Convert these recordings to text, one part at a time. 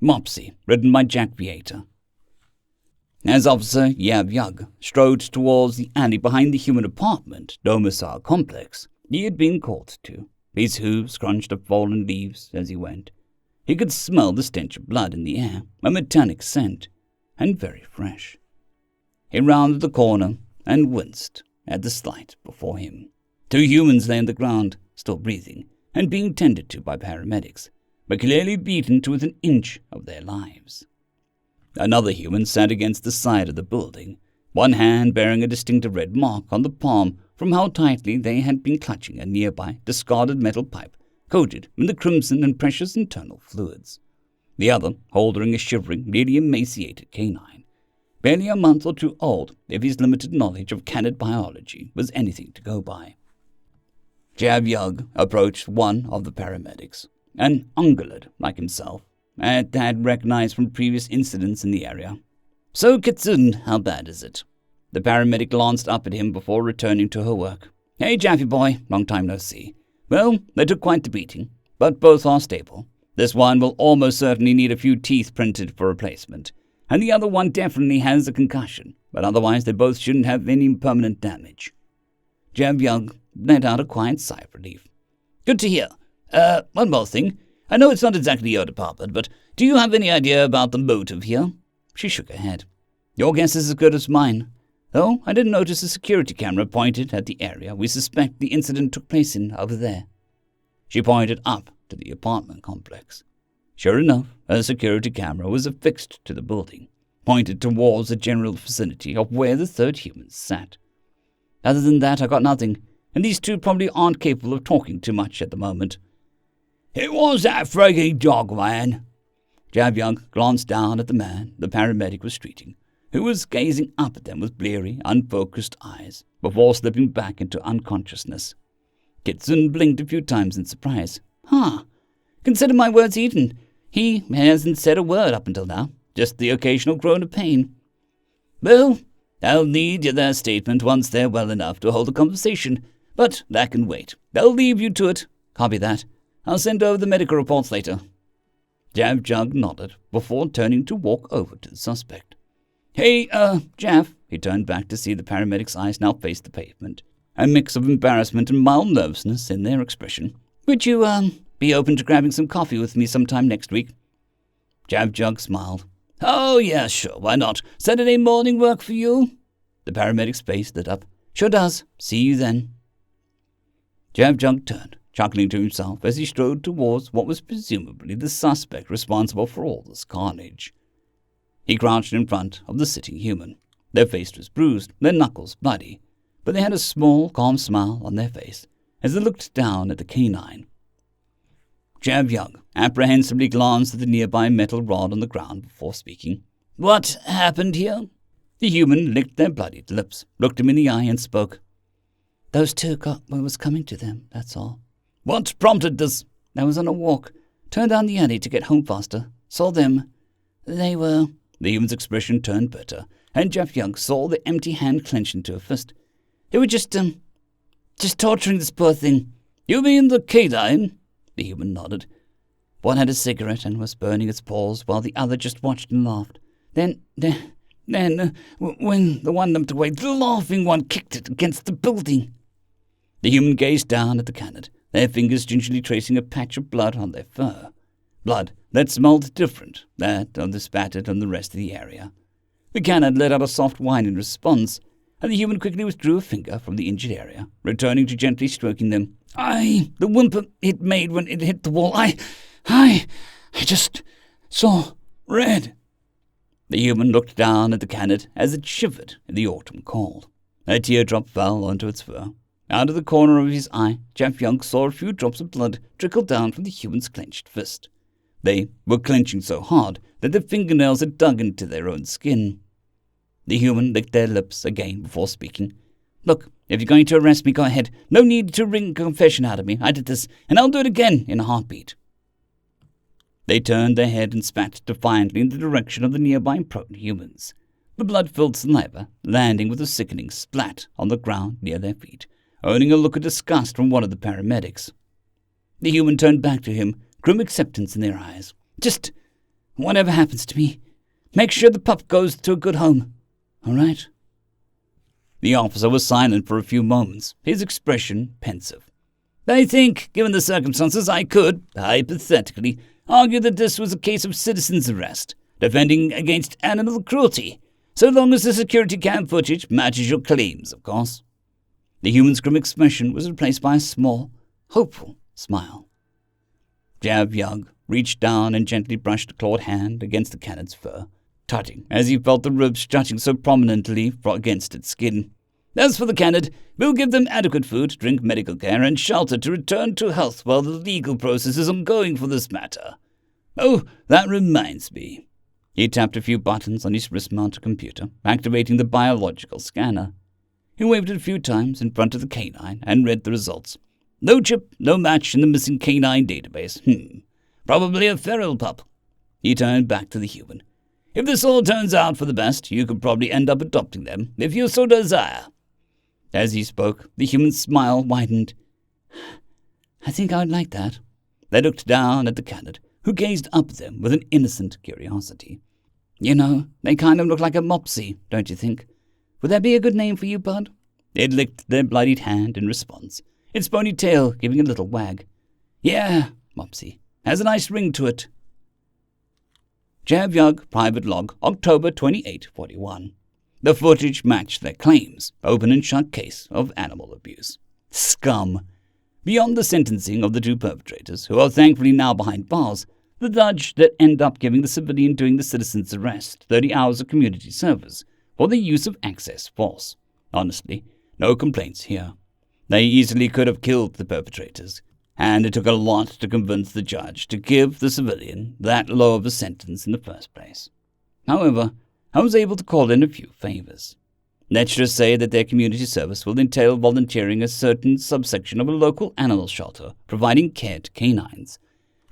Mopsy, written by Jackviator. As Officer Jackviator strode towards the alley behind the human apartment domicile complex he had been called to, his hooves crunched up fallen leaves as he went. He could smell the stench of blood in the air, a metallic scent, and very fresh. He rounded the corner and winced at the sight before him. 2 humans lay on the ground, still breathing, and being tended to by paramedics, but clearly beaten to within an inch of their lives. Another human sat against the side of the building, one hand bearing a distinctive red mark on the palm from how tightly they had been clutching a nearby discarded metal pipe coated in the crimson and precious internal fluids. The other holding a shivering, nearly emaciated canine, barely a month or 2 old if his limited knowledge of canid biology was anything to go by. Jackviator approached one of the paramedics, an ungulate like himself, and had recognized from previous incidents in the area. "So, Kitsune, how bad is it?" The paramedic glanced up at him before returning to her work. "Hey, Jaffy boy, long time no see. Well, they took quite the beating, but both are stable. This one will almost certainly need a few teeth printed for replacement, and the other one definitely has a concussion, but otherwise they both shouldn't have any permanent damage." Jackviator let out a quiet sigh of relief. "Good to hear. One more thing. I know it's not exactly your department, but do you have any idea about the motive here?" She shook her head. "Your guess is as good as mine. Though I didn't notice a security camera pointed at the area we suspect the incident took place in over there." She pointed up to the apartment complex. Sure enough, a security camera was affixed to the building, pointed towards the general vicinity of where the 3rd human sat. "Other than that, I got nothing, and these 2 probably aren't capable of talking too much at the moment." "It was that freaking dog, man." Jackviator glanced down at the man the paramedic was treating, who was gazing up at them with bleary, unfocused eyes, before slipping back into unconsciousness. Kitsune blinked a few times in surprise. "Huh. Consider my words eaten. He hasn't said a word up until now, just the occasional groan of pain." "Well, I'll need their statement once they're well enough to hold a conversation, but that can wait. I'll leave you to it. Copy that. I'll send over the medical reports later." Jackviator nodded before turning to walk over to the suspect. "Hey, Jaff," he turned back to see the paramedic's eyes now face the pavement, a mix of embarrassment and mild nervousness in their expression. "Would you, be open to grabbing some coffee with me sometime next week?" Jackviator smiled. "Oh, yeah, sure, why not? Saturday morning work for you?" The paramedic's face lit up. "Sure does. See you then." Jackviator turned, chuckling to himself as he strode towards what was presumably the suspect responsible for all this carnage. He crouched in front of the sitting human. Their face was bruised, their knuckles bloody, but they had a small, calm smile on their face as they looked down at the canine. Jackviator apprehensively glanced at the nearby metal rod on the ground before speaking. "What happened here?" The human licked their bloodied lips, looked him in the eye, and spoke. "Those 2 got what was coming to them, that's all." "What prompted this?" "I was on a walk. Turned down the alley to get home faster. Saw them. They were—" The human's expression turned bitter, and Jackviator saw the empty hand clench into a fist. "They were just torturing this poor thing." "You mean the canine?" The human nodded. One had a cigarette and was burning its paws, while the other just watched and laughed. Then, when the one limped away, the laughing one kicked it against the building." The human gazed down at the canid, their fingers gingerly tracing a patch of blood on their fur. Blood that smelled different, that of the spattered on the rest of the area. The canid let out a soft whine in response, and the human quickly withdrew a finger from the injured area, returning to gently stroking them. The whimper it made when it hit the wall, I just saw red." The human looked down at the canid as it shivered in the autumn cold. A teardrop fell onto its fur. Out of the corner of his eye, Jackviator saw a few drops of blood trickle down from the human's clenched fist. They were clenching so hard that their fingernails had dug into their own skin. The human licked their lips again before speaking. "Look, if you're going to arrest me, go ahead. No need to wring a confession out of me. I did this, and I'll do it again in a heartbeat." They turned their head and spat defiantly in the direction of the nearby prone humans, the blood-filled saliva landing with a sickening splat on the ground near their feet, earning a look of disgust from one of the paramedics. The human turned back to him, grim acceptance in their eyes. "Just Whatever happens to me, make sure the pup goes to a good home. All right? The officer was silent for a few moments, his expression pensive. I think, given the circumstances, I could, hypothetically, argue that this was a case of citizen's arrest, defending against animal cruelty, so long as the security cam footage matches your claims, of course. The human's grim expression was replaced by a small, hopeful smile. Jackviator reached down and gently brushed a clawed hand against the cannon's fur, tutting as he felt the ribs jutting so prominently against its skin. As for the canid, we'll give them adequate food, drink, medical care, and shelter to return to health while the legal process is ongoing for this matter. Oh, that reminds me. He tapped a few buttons on his wrist-mounted computer, activating the biological scanner. He waved it a few times in front of the canine and read the results. No chip, no match in the missing canine database. Probably a feral pup. He turned back to the human. If this all turns out for the best, you could probably end up adopting them, if you so desire. As he spoke, the human's smile widened. I think I would like that. They looked down at the canid, who gazed up at them with an innocent curiosity. You know, they kind of look like a Mopsy, don't you think? Would that be a good name for you, bud? It licked their bloodied hand in response, its bony tail giving a little wag. Yeah, Mopsy. Has a nice ring to it. Jackviator, private log, October 2841. The footage matched their claims, open and shut case of animal abuse. Scum. Beyond the sentencing of the two perpetrators, who are thankfully now behind bars, the judge that ended up giving the civilian doing the citizen's arrest 30 hours of community service for the use of excess force. Honestly, no complaints here. They easily could have killed the perpetrators, and it took a lot to convince the judge to give the civilian that low of a sentence in the first place. However, I was able to call in a few favors. Let's just say that their community service will entail volunteering a certain subsection of a local animal shelter providing care to canines,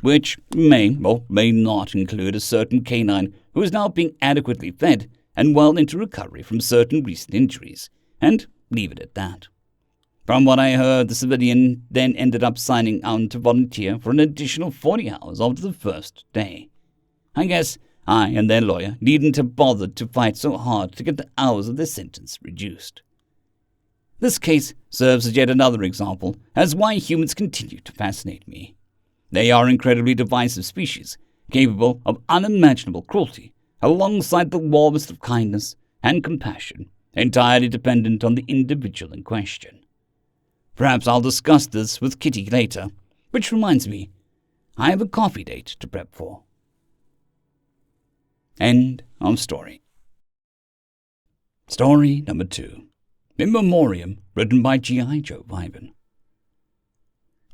which may or may not include a certain canine who is now being adequately fed and well into recovery from certain recent injuries, and leave it at that. From what I heard, the civilian then ended up signing on to volunteer for an additional 40 hours after the first day. I guess I and their lawyer needn't have bothered to fight so hard to get the hours of their sentence reduced. This case serves as yet another example as why humans continue to fascinate me. They are incredibly divisive species, capable of unimaginable cruelty, alongside the warmest of kindness and compassion, entirely dependent on the individual in question. Perhaps I'll discuss this with Kitty later, which reminds me, I have a coffee date to prep for. End of story. Story number 2. In Memoriam, written by GIJoeVibin.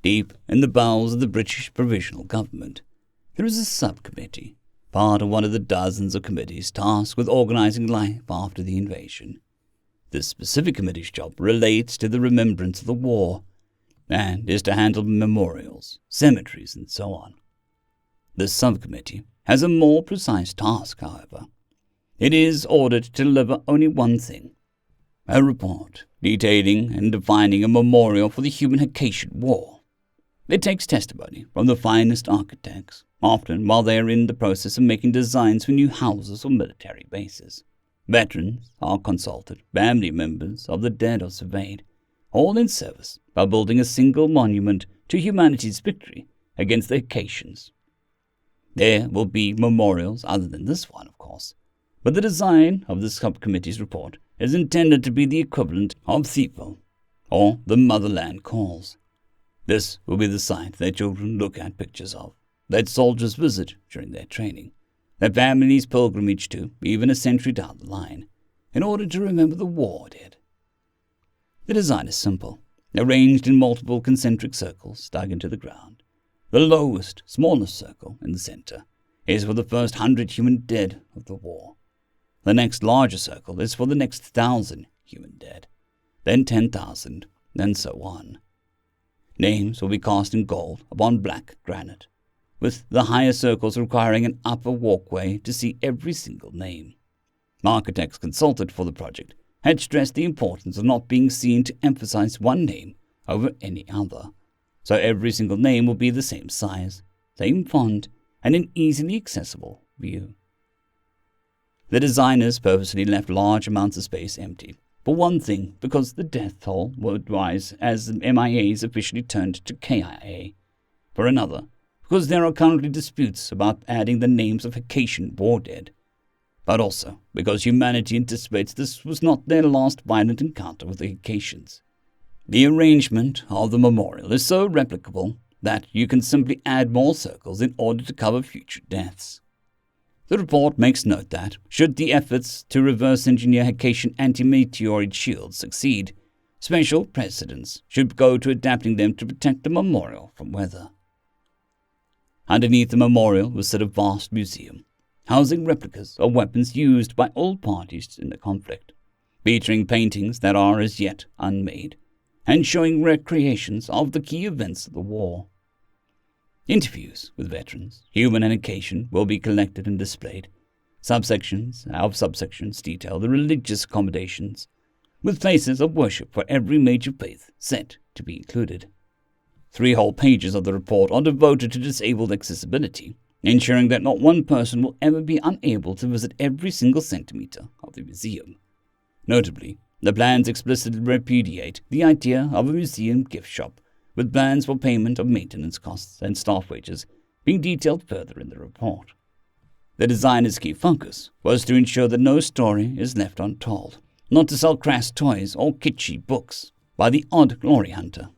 Deep in the bowels of the British Provisional Government, there is a subcommittee, part of one of the dozens of committees tasked with organizing life after the invasion. This specific committee's job relates to the remembrance of the war, and is to handle memorials, cemeteries, and so on. This subcommittee has a more precise task, however. It is ordered to deliver only one thing: a report detailing and defining a memorial for the human Haitian War. It takes testimony from the finest architects, often while they are in the process of making designs for new houses or military bases. Veterans are consulted, family members of the dead are surveyed, all in service by building a single monument to humanity's victory against the Haitians. There will be memorials other than this one, of course, but the design of the subcommittee's report is intended to be the equivalent of Deathworld, or the Motherland Calls. This will be the site their children look at pictures of, that soldiers visit during their training, that families pilgrimage to even a century down the line, in order to remember the war did. The design is simple, arranged in multiple concentric circles dug into the ground. The lowest, smallest circle in the center is for the first 100 human dead of the war. The next larger circle is for the next 1,000 human dead, then 10,000, and so on. Names will be cast in gold upon black granite, with the higher circles requiring an upper walkway to see every single name. Architects consulted for the project had stressed the importance of not being seen to emphasize one name over any other, so every single name will be the same size, same font, and in easily accessible view. The designers purposely left large amounts of space empty. For one thing, because the death toll would rise as the MIAs officially turned to KIA. For another, because there are currently disputes about adding the names of Haitian war dead. But also because humanity anticipates this was not their last violent encounter with the Haitians. The arrangement of the memorial is so replicable that you can simply add more circles in order to cover future deaths. The report makes note that, should the efforts to reverse engineer Haitian anti-meteoroid shields succeed, special precedence should go to adapting them to protect the memorial from weather. Underneath the memorial was set a vast museum, housing replicas of weapons used by all parties in the conflict, featuring paintings that are as yet unmade, and showing recreations of the key events of the war. Interviews with veterans, human and Haitian, will be collected and displayed. Subsections detail the religious accommodations, with places of worship for every major faith set to be included. 3 whole pages of the report are devoted to disabled accessibility, ensuring that not one person will ever be unable to visit every single centimeter of the museum. Notably, the plans explicitly repudiate the idea of a museum gift shop, with plans for payment of maintenance costs and staff wages being detailed further in the report. The designer's key focus was to ensure that no story is left untold, not to sell crass toys or kitschy books by the odd glory hunter.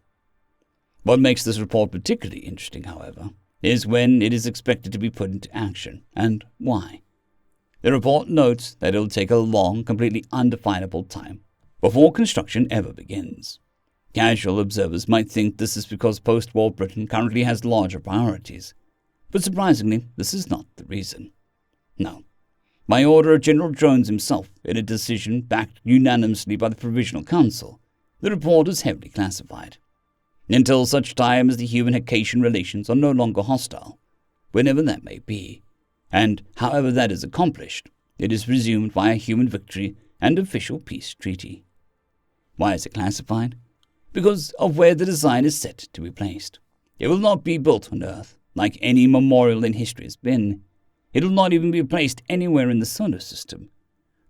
What makes this report particularly interesting, however, is when it is expected to be put into action, and why. The report notes that it will take a long, completely undefinable time before construction ever begins. Casual observers might think this is because post-war Britain currently has larger priorities, but surprisingly, this is not the reason. No. By order of General Jones himself, in a decision backed unanimously by the Provisional Council, the report is heavily classified. Until such time as the human-Haitian relations are no longer hostile, whenever that may be, and however that is accomplished, it is presumed by a human victory and official peace treaty. Why is it classified? Because of where the design is set to be placed. It will not be built on Earth, like any memorial in history has been. It will not even be placed anywhere in the solar system.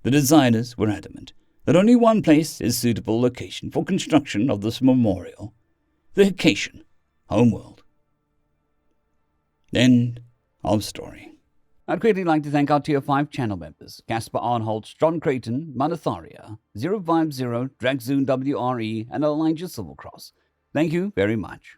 The designers were adamant that only one place is suitable location for construction of this memorial: the Haitian homeworld. End of story. I'd greatly like to thank our Tier 5 channel members, Casper Arnholt, John Creighton, Manatharia, 050, Dragzoon WRE, and Elijah Silvercross. Thank you very much.